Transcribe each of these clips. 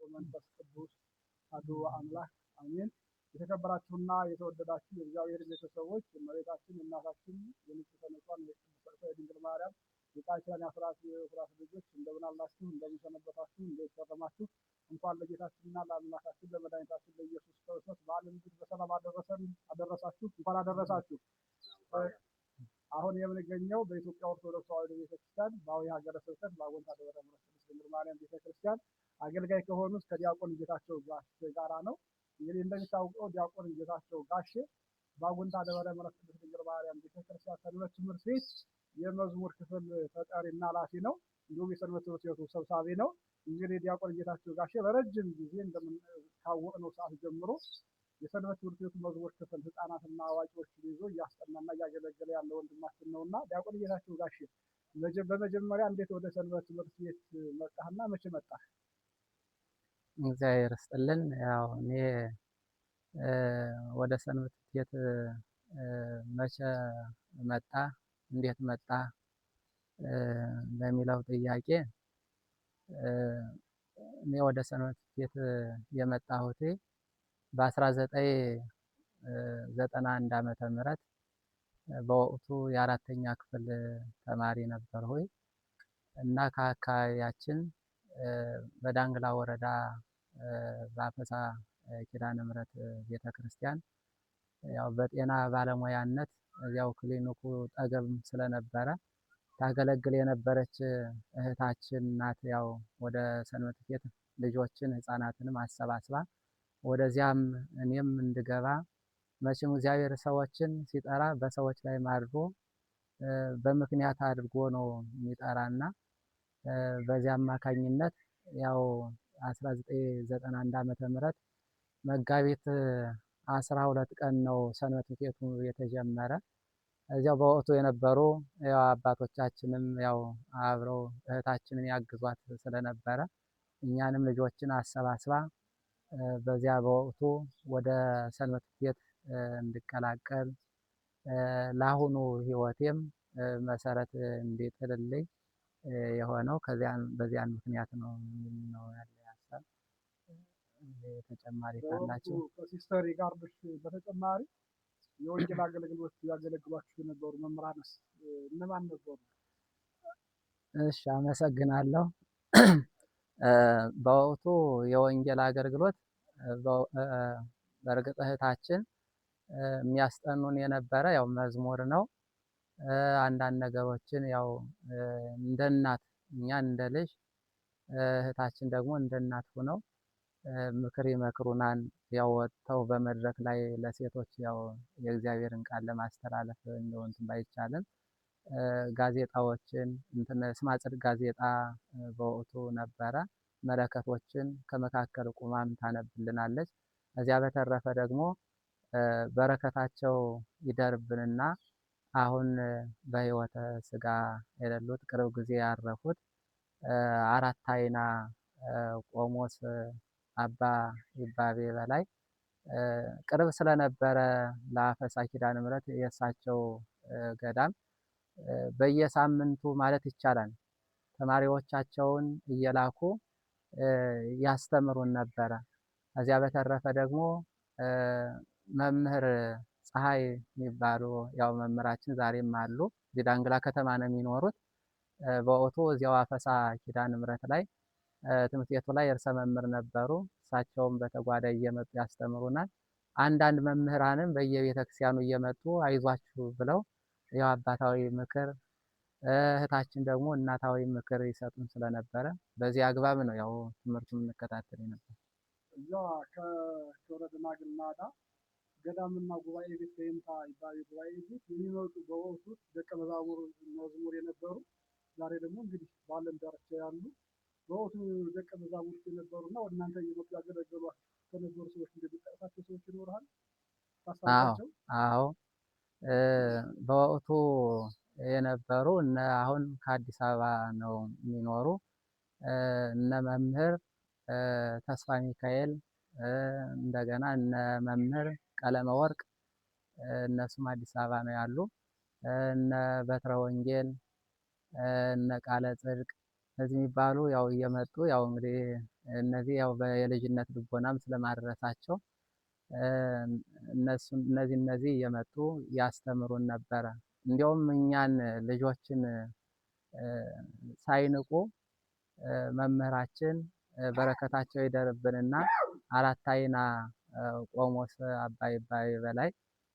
መንፈስ ቅዱስ አሐዱ አምላክ አሜን። የተከበራችሁና የተወደዳችሁ የእግዚአብሔር ቤተሰቦች እመቤታችን እናታችን የንጽሕተ ንጹሐን የቅድስት የድንግል ማርያም የቃል ኪዳን የአስራት ልጆች እንደምን አላችሁ? እንደምን ሰነበታችሁ? እንዴት ከረማችሁ? እንኳን ለጌታችንና ለአምላካችን ለመድኃኒታችን ለኢየሱስ ክርስቶስ በዓለ ልደት በሰላም አደረሳችሁ። እንኳን አደረሳችሁ። አሁን የምንገኘው በኢትዮጵያ ኦርቶዶክስ ተዋሕዶ ቤተክርስቲያን በአዊ ሀገረ ስብከት በአጎንታ ደብረ ምሕረት ቅድስት ድንግል ማርያም ቤተክርስቲያን አገልጋይ ከሆኑት ከዲያቆን ጌታቸው ጋሼ ጋራ ነው። እንግዲህ እንደሚታወቀው ዲያቆን ጌታቸው ጋሼ በአጎንታ ደብረ ምሕረት ቅድስት ድንግል ማርያም ቤተክርስቲያን ሰንበት ትምህርት ቤት የመዝሙር ክፍል ተጠሪና ኃላፊ ነው። እንዲሁም የሰንበት ትምህርት ቤቱ ሰብሳቢ ነው። እንግዲህ ዲያቆን ጌታቸው ጋሼ በረጅም ጊዜ እንደምንታወቅነው ሰዓት ጀምሮ የሰንበት ትምህርት ቤቱ መዝሙር ክፍል ህፃናትና አዋቂዎችን ይዞ እያስጠናና እያገለገለ ያለ ወንድማችን ነውና ዲያቆን ጌታቸው ጋሼ በመጀመሪያ እንዴት ወደ ሰንበት ትምህርት ቤት መጣህና መቼ መጣህ? እግዚአብሔር ይስጥልን። ያው እኔ ወደ ሰንበት ቤት መቼ መጣ እንዴት መጣ ለሚለው ጥያቄ እኔ ወደ ሰንበት ቤት የመጣሁት በ1991 ዓመተ ምህረት በወቅቱ የአራተኛ ክፍል ተማሪ ነበርኩኝ እና ከአካባቢያችን በዳንግላ ወረዳ በአፈሳ ኪዳነ ምሕረት ቤተክርስቲያን ያው በጤና ባለሙያነት ያው ክሊኒኩ ጠገብም ስለነበረ ታገለግል የነበረች እህታችን ናት። ያው ወደ ሰንበት ቤት ልጆችን ህፃናትንም አሰባስባ ወደዚያም እኔም እንድገባ መቼም እግዚአብሔር ሰዎችን ሲጠራ በሰዎች ላይ ማድሮ በምክንያት አድርጎ ነው የሚጠራና በዚያ አማካኝነት ያው 1991 ዓመተ ምህረት መጋቢት 12 ቀን ነው ሰንበት ቤቱ የተጀመረ። እዚያው በወቅቱ የነበሩ ያው አባቶቻችንም ያው አብረው እህታችንን ያግዟት ስለነበረ እኛንም ልጆችን አሰባስባ በዚያ በወቅቱ ወደ ሰንበት ቤት እንድቀላቀል ለአሁኑ ህይወቴም መሰረት እንዲጥልልኝ የሆነው በዚያን ምክንያት ነው ያለ ሀሳብ። ተጨማሪ ካላችሁ ከሲስተር ጋርድሽ በተጨማሪ የወንጌል አገልግሎት ያገለግሏችሁ የነበሩ መምህራንስ እነማን ነበሩ? እሺ፣ አመሰግናለሁ። በወቅቱ የወንጌል አገልግሎት በእርግጥ እህታችን የሚያስጠኑን የነበረ ያው መዝሙር ነው። አንዳንድ ነገሮችን ያው እንደ እናት እኛን እንደ ልጅ እህታችን ደግሞ እንደ እናት ሆነው ምክር ይመክሩናል። ያው ወጥተው በመድረክ ላይ ለሴቶች ያው የእግዚአብሔርን ቃል ለማስተላለፍ እንደው እንትን ባይቻልም ጋዜጣዎችን ስመ ጽድቅ ጋዜጣ በወቅቱ ነበረ። መለከቶችን ከመካከል ቁማም ታነብልናለች። እዚያ በተረፈ ደግሞ በረከታቸው ይደርብንና አሁን በሕይወተ ሥጋ የሌሉት ቅርብ ጊዜ ያረፉት አራት አይና ቆሞስ አባ ይባቤ በላይ ቅርብ ስለነበረ ለአፈሳ ኪዳነ ምሕረት የእሳቸው ገዳም በየሳምንቱ ማለት ይቻላል ተማሪዎቻቸውን እየላኩ ያስተምሩን ነበረ። ከዚያ በተረፈ ደግሞ መምህር ፀሐይ የሚባሉ ያው መምህራችን ዛሬም አሉ። እዚህ ዳንግላ ከተማ ነው የሚኖሩት። በወቅቱ እዚያው አፈሳ ኪዳነ ምሕረት ላይ ትምህርት ቤቱ ላይ እርሰ መምህር ነበሩ። እሳቸውም በተጓዳኝ እየመጡ ያስተምሩናል። አንዳንድ መምህራንም በየቤተ ክርስቲያኑ እየመጡ አይዟችሁ ብለው ያው አባታዊ ምክር እህታችን ደግሞ እናታዊ ምክር ይሰጡን ስለነበረ በዚህ አግባብ ነው ያው ትምህርቱን እንከታተል ነበር። እዛ ከክብረ ደናግል ናዳ ገዳምና ጉባኤ ቤት በየምታ ይባል ጉባኤ ቤት የሚመጡ በወቅቱ ደቀ መዝሙር የነበሩ ዛሬ ደግሞ እንግዲህ በዓለም ዳርቻ ያሉ በወቅቱ ደቀ መዛሙርት የነበሩና ወደ እናንተ እየመጡ ያገለገሏችሁ ከነበሩ ሰዎች እንደሚጠቅሳቸው ሰዎች ይኖራል ታስታውሳቸው? አዎ በወቅቱ የነበሩ አሁን ከአዲስ አበባ ነው የሚኖሩ እነ መምህር ተስፋ ሚካኤል እንደገና እነ መምህር ቀለመ ወርቅ እነሱም አዲስ አበባ ነው ያሉ። እነ በትረ ወንጌል እነ ቃለ ጽድቅ እነዚህ የሚባሉ ያው እየመጡ ያው እንግዲህ እነዚህ ያው የልጅነት ልቦናም ስለማድረሳቸው እነዚህ እየመጡ ያስተምሩን ነበረ። እንዲያውም እኛን ልጆችን ሳይንቁ መምህራችን በረከታቸው ይደርብንና አራት አይና ቆሞስ አባ ይባቤ በላይ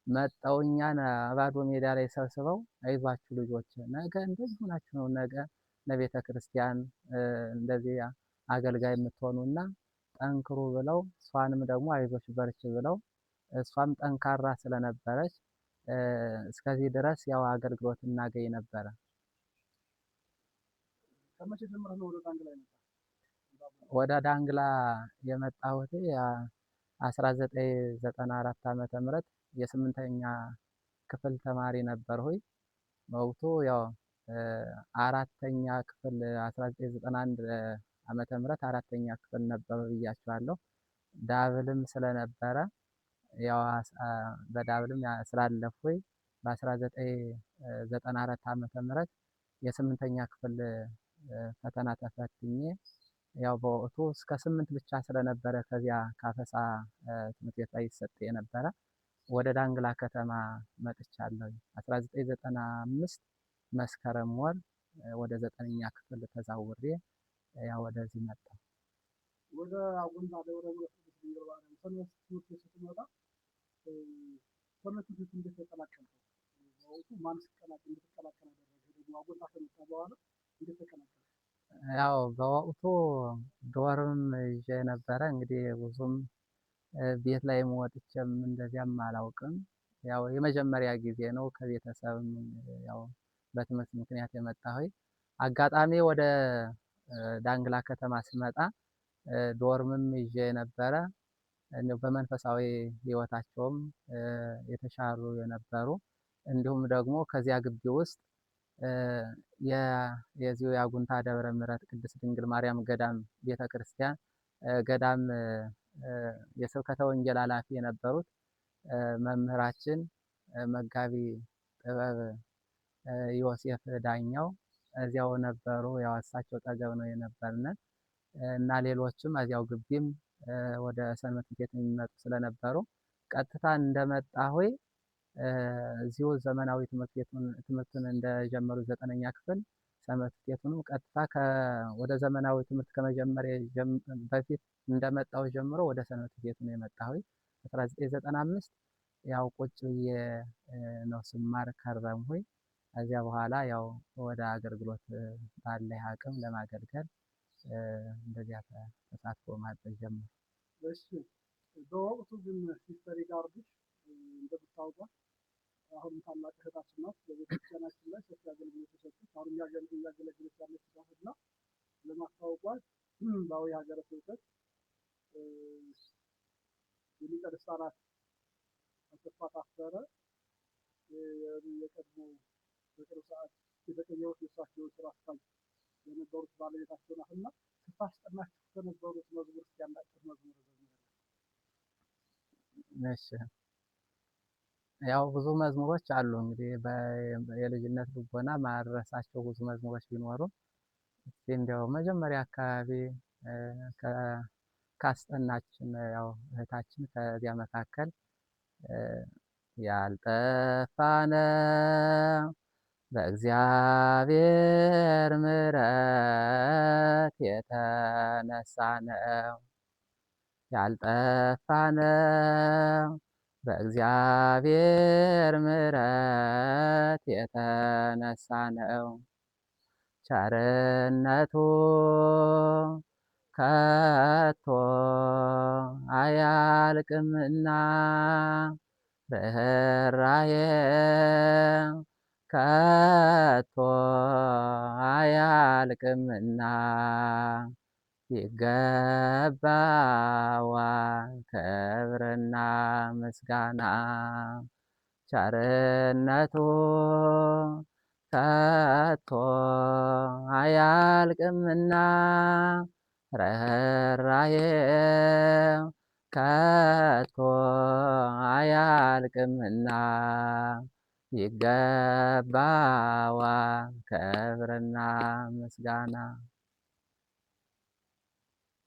መጠው እኛን ባዶ ሜዳ ላይ ሰብስበው አይዟችሁ ልጆች ነገ እንደዚህ ሆናችሁ ነው ነገ ለቤተ ክርስቲያን እንደዚህ አገልጋይ የምትሆኑና ጠንክሩ ብለው እሷንም ደግሞ አይዞሽ በርቺ ብለው እሷም ጠንካራ ስለነበረች እስከዚህ ድረስ ያው አገልግሎት እናገኝ ነበረ። ከመቼ ጀምረህ ነው ወደ ዳንግላ የመጣህ? ወደ ዳንግላ የመጣሁት 1994 ዓመተ ምህረት የስምንተኛ ክፍል ተማሪ ነበርሁኝ። በወቅቱ ያው አራተኛ ክፍል 1991 ዓመተ ምህረት አራተኛ ክፍል ነበር ብያችኋለሁ። ዳብልም ስለነበረ ያው በዳብልም ስላለፍኩኝ በ1994 ዓመተ ምህረት የስምንተኛ ክፍል ፈተና ተፈትኜ ያው በወቅቱ እስከ 8 ብቻ ስለነበረ ከዚያ ካፈሳ ትምህርት ቤት ላይ ይሰጥ የነበረ ወደ ዳንግላ ከተማ መጥቻለሁ። 1995 መስከረም ወር ወደ 9ኛ ክፍል ተዛውሬ ያው ወደዚህ መጣሁ። ወደ አጉና ደብረ ምሕረት ቅድስት ድንግል ማርያም ሰንበት ትምህርት ቤት ስትመጣ ሰንበት ትምህርት ቤት እንዴት ተቀላቀልከው? በወቅቱ ማን እንድትቀላቀል አደረገ? ደግሞ አጉና ከመጣ በኋላ እንዴት ተቀላቀልክ? ያው በወቅቱ ዶርም ይዤ ነበረ። እንግዲህ ብዙም ቤት ላይ ወጥቼም እንደዚያም አላውቅም። ያው የመጀመሪያ ጊዜ ነው ከቤተሰብም ያው በትምህርት ምክንያት የመጣሁኝ። አጋጣሚ ወደ ዳንግላ ከተማ ስመጣ ዶርምም ይዤ ነበረ። በመንፈሳዊ ህይወታቸውም የተሻሉ የነበሩ እንዲሁም ደግሞ ከዚያ ግቢ ውስጥ የዚሁ የአጉንታ ደብረ ምሕረት ቅድስት ድንግል ማርያም ገዳም ቤተክርስቲያን ገዳም የስብከተ ወንጌል ኃላፊ የነበሩት መምህራችን መጋቢ ጥበብ ዮሴፍ ዳኛው እዚያው ነበሩ። ያው እሳቸው ጠገብ ነው የነበርን እና ሌሎችም እዚያው ግቢም ወደ ሰንበት ቤት የሚመጡ ስለነበሩ ቀጥታ እንደመጣሁኝ እዚሁ ዘመናዊ ትምህርቱን እንደጀመሩ 9ኛ ክፍል ሰንበት ቤቱንም ቀጥታ ወደ ዘመናዊ ትምህርት ከመጀመሪያ በፊት እንደመጣሁ ጀምሮ ወደ ሰንበት ቤቱ ነው የመጣሁኝ። 1995 ያው ቁጭ ብዬ ነው ስማር ከረምሁኝ። ከዚያ በኋላ ያው ወደ አገልግሎት ባለኝ አቅም ለማገልገል እንደዚያ ተሳትፎ ማድረግ ጀመርኩ። እሺ በወቅቱ ግን ሲስተር ይጋርድሽ እንደምታውቀው አሁን ታላቅ እህታችን ናት። በቤተክርስቲያናችን ላይ ሰፊ አገልግሎት የሰጠች አሁን እያገለገለች ያለች ናት እና ለማስታወቋት በአዊ ሀገረ ስብከት የሊቀ ልሳናት አሰፋ ታፈረ የቀድሞ በቅርብ ሰዓት የተቀየሩት የእሳቸው ስራ አስኪያጅ የነበሩት ባለቤታቸው ናት እና ስታስጠናችሁ ከነበሩት መዝሙር እስኪ ያላችሁ መዝሙር እሺ ያው ብዙ መዝሙሮች አሉ። እንግዲህ የልጅነት ልቦና ማረሳቸው ብዙ መዝሙሮች ቢኖሩም እንዲያው መጀመሪያ አካባቢ ካስጠናችን ያው እህታችን ከዚያ መካከል ያልጠፋነው በእግዚአብሔር ምሕረት የተነሳ ነው ያልጠፋነው በእግዚአብሔር ምሕረት የተነሳ ነው ቸርነቱ ከቶ አያልቅምና ርኅራኄው ከቶ አያልቅምና ይገባዋል ክብርና ምስጋና ቸርነቱ ከቶ አያልቅምና ርኅራኄው ከቶ አያልቅምና ይገባዋል ክብርና ምስጋና